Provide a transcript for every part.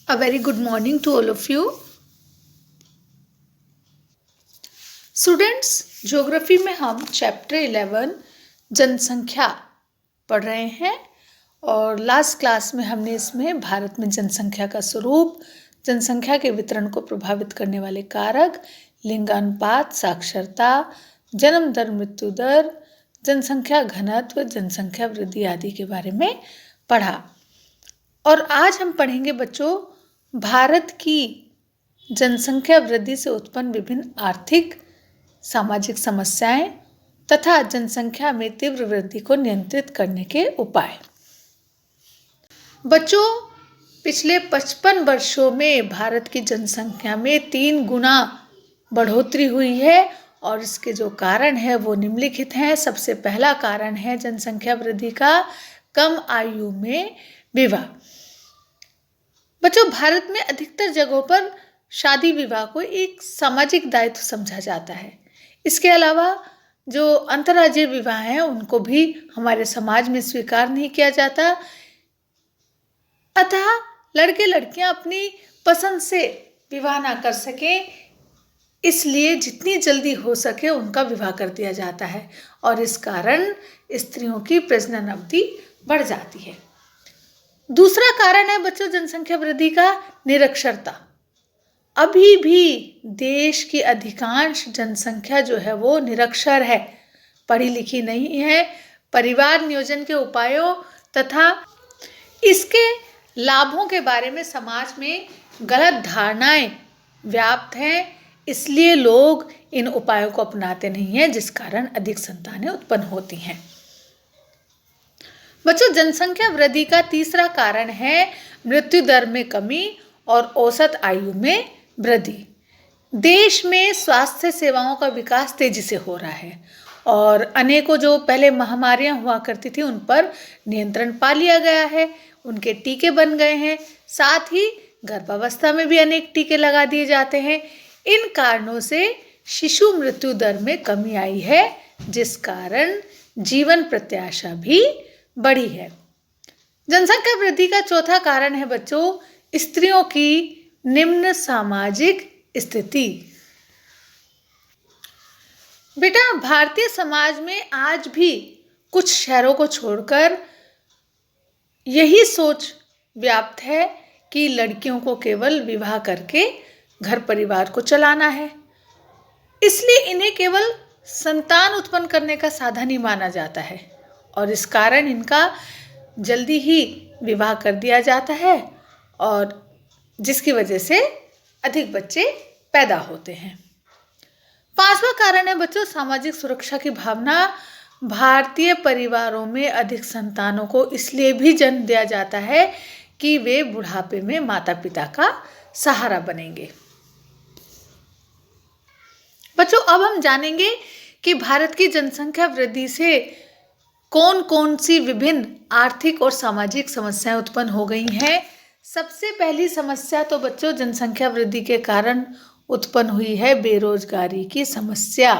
A very good morning to all of you. Students, geography में हम chapter 11 जनसंख्या पढ़ रहे हैं और लास्ट क्लास में हमने इसमें भारत में जनसंख्या का स्वरूप, जनसंख्या के वितरण को प्रभावित करने वाले कारक, लिंगानुपात, साक्षरता, जन्म दर, मृत्यु दर, जनसंख्या घनत्व, जनसंख्या वृद्धि आदि के बारे में पढ़ा। और आज हम पढ़ेंगे बच्चों भारत की जनसंख्या वृद्धि से उत्पन्न विभिन्न आर्थिक सामाजिक समस्याएं तथा जनसंख्या में तीव्र वृद्धि को नियंत्रित करने के उपाय। बच्चों, पिछले 55 वर्षों में भारत की जनसंख्या में 3 गुना बढ़ोतरी हुई है और इसके जो कारण है वो निम्नलिखित हैं। सबसे पहला कारण है जनसंख्या वृद्धि का कम आयु में विवाह। बच्चों, भारत में अधिकतर जगहों पर शादी विवाह को एक सामाजिक दायित्व समझा जाता है। इसके अलावा जो अंतर्राज्यीय विवाह हैं उनको भी हमारे समाज में स्वीकार नहीं किया जाता, अतः लड़के लड़कियां अपनी पसंद से विवाह ना कर सकें, इसलिए जितनी जल्दी हो सके उनका विवाह कर दिया जाता है और इस कारण स्त्रियों की प्रजनन अवधि बढ़ जाती है। दूसरा कारण है बच्चों जनसंख्या वृद्धि का निरक्षरता। अभी भी देश की अधिकांश जनसंख्या जो है वो निरक्षर है, पढ़ी लिखी नहीं है। परिवार नियोजन के उपायों तथा इसके लाभों के बारे में समाज में गलत धारणाएं व्याप्त हैं, इसलिए लोग इन उपायों को अपनाते नहीं हैं, जिस कारण अधिक संतानें उत्पन्न होती हैं। बच्चों, जनसंख्या वृद्धि का तीसरा कारण है मृत्यु दर में कमी और औसत आयु में वृद्धि। देश में स्वास्थ्य सेवाओं का विकास तेजी से हो रहा है और अनेकों जो पहले महामारियां हुआ करती थी उन पर नियंत्रण पा लिया गया है, उनके टीके बन गए हैं, साथ ही गर्भावस्था में भी अनेक टीके लगा दिए जाते हैं। इन कारणों से शिशु मृत्यु दर में कमी आई है, जिस कारण जीवन प्रत्याशा भी बढ़ी है। जनसंख्या वृद्धि का चौथा कारण है बच्चों स्त्रियों की निम्न सामाजिक स्थिति। बेटा, भारतीय समाज में आज भी कुछ शहरों को छोड़कर यही सोच व्याप्त है कि लड़कियों को केवल विवाह करके घर परिवार को चलाना है, इसलिए इन्हें केवल संतान उत्पन्न करने का साधन ही माना जाता है और इस कारण इनका जल्दी ही विवाह कर दिया जाता है और जिसकी वजह से अधिक बच्चे पैदा होते हैं। पांचवा कारण है बच्चों सामाजिक सुरक्षा की भावना। भारतीय परिवारों में अधिक संतानों को इसलिए भी जन्म दिया जाता है कि वे बुढ़ापे में माता पिता का सहारा बनेंगे। बच्चों, अब हम जानेंगे कि भारत की जनसंख्या वृद्धि से कौन कौन सी विभिन्न आर्थिक और सामाजिक समस्याएं उत्पन्न हो गई हैं। सबसे पहली समस्या तो बच्चों जनसंख्या वृद्धि के कारण उत्पन्न हुई है बेरोजगारी की समस्या।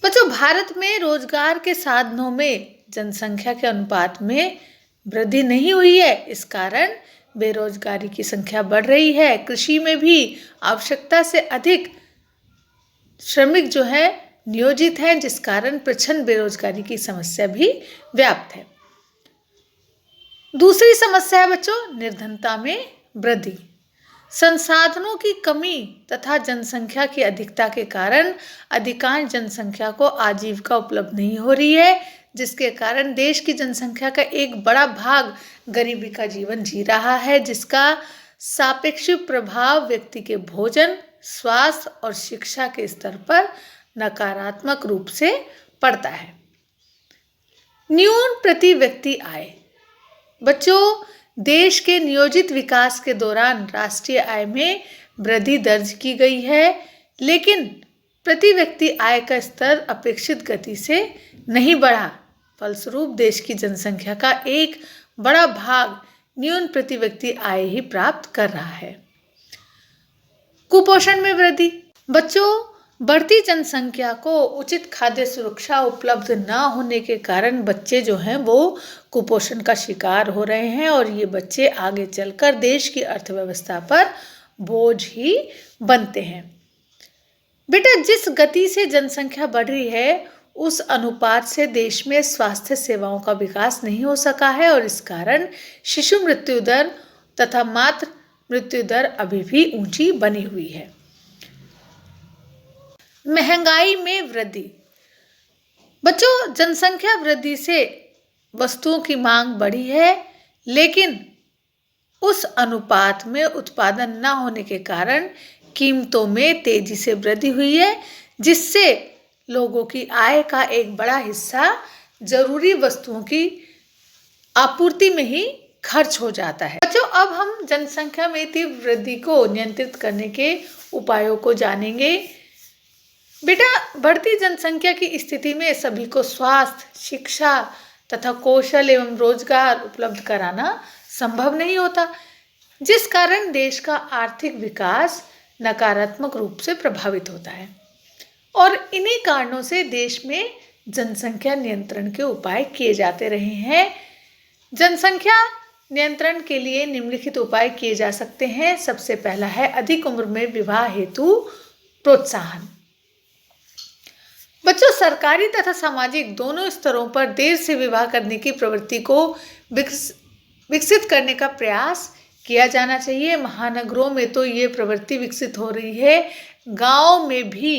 बच्चों, भारत में रोजगार के साधनों में जनसंख्या के अनुपात में वृद्धि नहीं हुई है, इस कारण बेरोजगारी की संख्या बढ़ रही है। कृषि में भी आवश्यकता से अधिक श्रमिक जो है नियोजित हैं, जिस कारण प्रचंड बेरोजगारी की समस्या भी व्याप्त है। दूसरी समस्या है बच्चों निर्धनता में वृद्धि। संसाधनों की कमी तथा जनसंख्या की अधिकता के कारण अधिकांश जनसंख्या को आजीविका उपलब्ध नहीं हो रही है, जिसके कारण देश की जनसंख्या का एक बड़ा भाग गरीबी का जीवन जी रहा है, जिसका सापेक्षिक प्रभाव व्यक्ति के भोजन, स्वास्थ्य और शिक्षा के स्तर पर नकारात्मक रूप से पड़ता है। न्यून प्रति व्यक्ति आय। बच्चों, देश के नियोजित विकास के दौरान राष्ट्रीय आय में वृद्धि दर्ज की गई है, लेकिन प्रति व्यक्ति आय का स्तर अपेक्षित गति से नहीं बढ़ा। फलस्वरूप देश की जनसंख्या का एक बड़ा भाग न्यून प्रति व्यक्ति आय ही प्राप्त कर रहा है। कुपोषण में वृद्धि। बच्चों, बढ़ती जनसंख्या को उचित खाद्य सुरक्षा उपलब्ध न होने के कारण बच्चे जो हैं वो कुपोषण का शिकार हो रहे हैं और ये बच्चे आगे चलकर देश की अर्थव्यवस्था पर बोझ ही बनते हैं। बेटा, जिस गति से जनसंख्या बढ़ रही है उस अनुपात से देश में स्वास्थ्य सेवाओं का विकास नहीं हो सका है और इस कारण शिशु मृत्यु दर तथा मातृ मृत्यु दर अभी भी ऊंची बनी हुई है। महंगाई में वृद्धि। बच्चों, जनसंख्या वृद्धि से वस्तुओं की मांग बढ़ी है, लेकिन उस अनुपात में उत्पादन न होने के कारण कीमतों में तेजी से वृद्धि हुई है, जिससे लोगों की आय का एक बड़ा हिस्सा जरूरी वस्तुओं की आपूर्ति में ही खर्च हो जाता है। बच्चों, अब हम जनसंख्या में तीव्र वृद्धि को नियंत्रित करने के उपायों को जानेंगे। बेटा, बढ़ती जनसंख्या की स्थिति में सभी को स्वास्थ्य, शिक्षा तथा कौशल एवं रोजगार उपलब्ध कराना संभव नहीं होता, जिस कारण देश का आर्थिक विकास नकारात्मक रूप से प्रभावित होता है और इन्हीं कारणों से देश में जनसंख्या नियंत्रण के उपाय किए जाते रहे हैं। जनसंख्या नियंत्रण के लिए निम्नलिखित उपाय किए जा सकते हैं। सबसे पहला है अधिक उम्र में विवाह हेतु प्रोत्साहन। बच्चों, सरकारी तथा सामाजिक दोनों स्तरों पर देर से विवाह करने की प्रवृत्ति को विकसित करने का प्रयास किया जाना चाहिए। महानगरों में तो ये प्रवृत्ति विकसित हो रही है, गांव में भी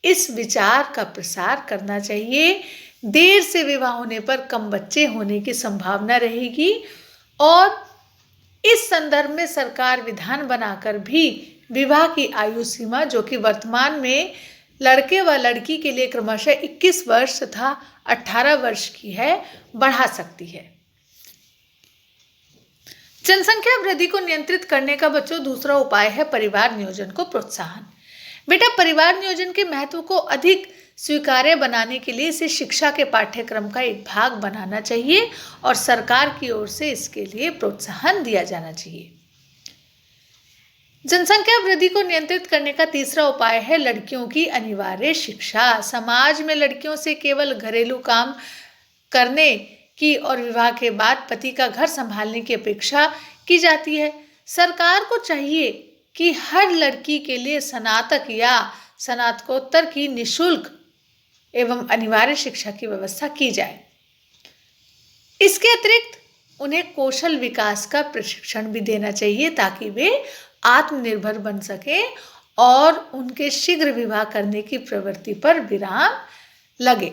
इस विचार का प्रसार करना चाहिए। देर से विवाह होने पर कम बच्चे होने की संभावना रहेगी और इस संदर्भ में सरकार विधान बनाकर भी विवाह की आयु सीमा, जो कि वर्तमान में लड़के व लड़की के लिए क्रमशः 21 वर्ष तथा 18 वर्ष की है, बढ़ा सकती है। जनसंख्या वृद्धि को नियंत्रित करने का बच्चों दूसरा उपाय है परिवार नियोजन को प्रोत्साहन। बेटा, परिवार नियोजन के महत्व को अधिक स्वीकार्य बनाने के लिए इसे शिक्षा के पाठ्यक्रम का एक भाग बनाना चाहिए और सरकार की ओर से इसके लिए प्रोत्साहन दिया जाना चाहिए। जनसंख्या वृद्धि को नियंत्रित करने का तीसरा उपाय है लड़कियों की अनिवार्य शिक्षा। समाज में लड़कियों से केवल घरेलू काम करने की और विवाह के बाद पति का घर संभालने की अपेक्षा की जाती है। सरकार को चाहिए कि हर लड़की के लिए स्नातक या स्नातकोत्तर की निःशुल्क एवं अनिवार्य शिक्षा की व्यवस्था की जाए। इसके अतिरिक्त उन्हें कौशल विकास का प्रशिक्षण भी देना चाहिए ताकि वे आत्मनिर्भर बन सके और उनके शीघ्र विवाह करने की प्रवृत्ति पर विराम लगे।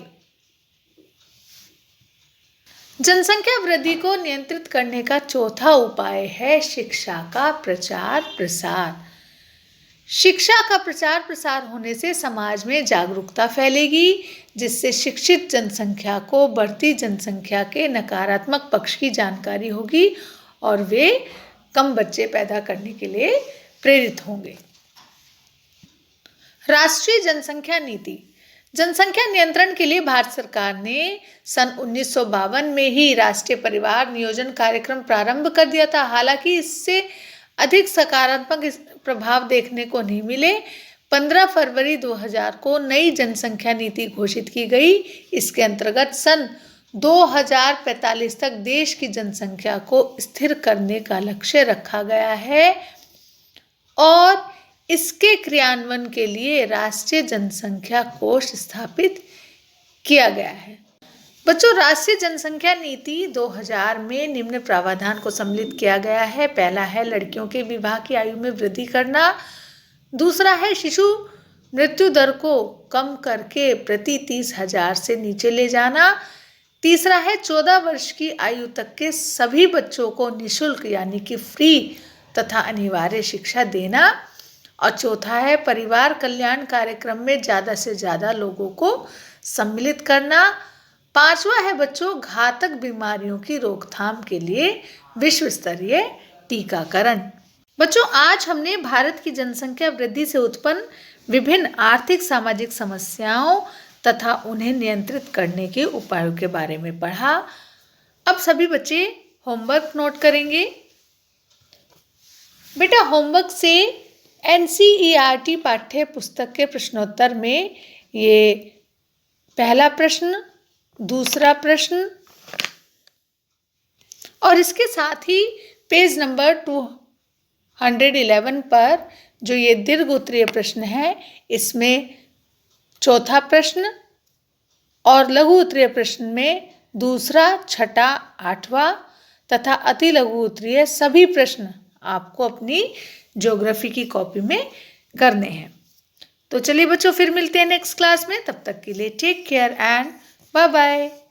जनसंख्या वृद्धि को नियंत्रित करने का चौथा उपाय है शिक्षा का प्रचार प्रसार। शिक्षा का प्रचार प्रसार होने से समाज में जागरूकता फैलेगी, जिससे शिक्षित जनसंख्या को बढ़ती जनसंख्या के नकारात्मक पक्ष की जानकारी होगी और वे कम बच्चे पैदा करने के लिए प्रेरित होंगे। राष्ट्रीय जनसंख्या नीति। जनसंख्या नियंत्रण के लिए भारत सरकार ने सन 1952 में ही राष्ट्रीय परिवार नियोजन कार्यक्रम प्रारंभ कर दिया था। हालांकि इससे अधिक सकारात्मक प्रभाव देखने को नहीं मिले। 15 फरवरी 2000 को नई जनसंख्या नीति घोषित की गई। इसके अंतर्गत सन 2045 तक देश की जनसंख्या को स्थिर करने का लक्ष्य रखा गया है और इसके क्रियान्वयन के लिए राष्ट्रीय जनसंख्या कोष स्थापित किया गया है। बच्चों, राष्ट्रीय जनसंख्या नीति 2000 में निम्न प्रावधान को सम्मिलित किया गया है। पहला है लड़कियों के विवाह की आयु में वृद्धि करना। दूसरा है शिशु मृत्यु दर को कम करके प्रति 30,000 से नीचे ले जाना। तीसरा है 14 वर्ष की आयु तक के सभी बच्चों को निःशुल्क यानी कि फ्री तथा अनिवार्य शिक्षा देना। और चौथा है परिवार कल्याण कार्यक्रम में ज़्यादा से ज़्यादा लोगों को सम्मिलित करना। पांचवा है बच्चों घातक बीमारियों की रोकथाम के लिए विश्व स्तरीय टीकाकरण। बच्चों, आज हमने भारत की जनसंख्या वृद्धि से उत्पन्न विभिन्न आर्थिक सामाजिक समस्याओं तथा उन्हें नियंत्रित करने के उपायों के बारे में पढ़ा। अब सभी बच्चे होमवर्क नोट करेंगे। बेटा, होमवर्क से NCERT पाठ्य पुस्तक के प्रश्नोत्तर में ये पहला प्रश्न, दूसरा प्रश्न और इसके साथ ही पेज नंबर 211 पर जो ये दीर्घ उत्तरीय प्रश्न है, इसमें चौथा प्रश्न और लघु उत्तरीय प्रश्न में दूसरा, छठा, आठवां तथा अति लघु उत्तरीय सभी प्रश्न आपको अपनी ज्योग्राफी की कॉपी में करने हैं। तो चलिए बच्चों, फिर मिलते हैं नेक्स्ट क्लास में। तब तक के लिए take care and bye bye.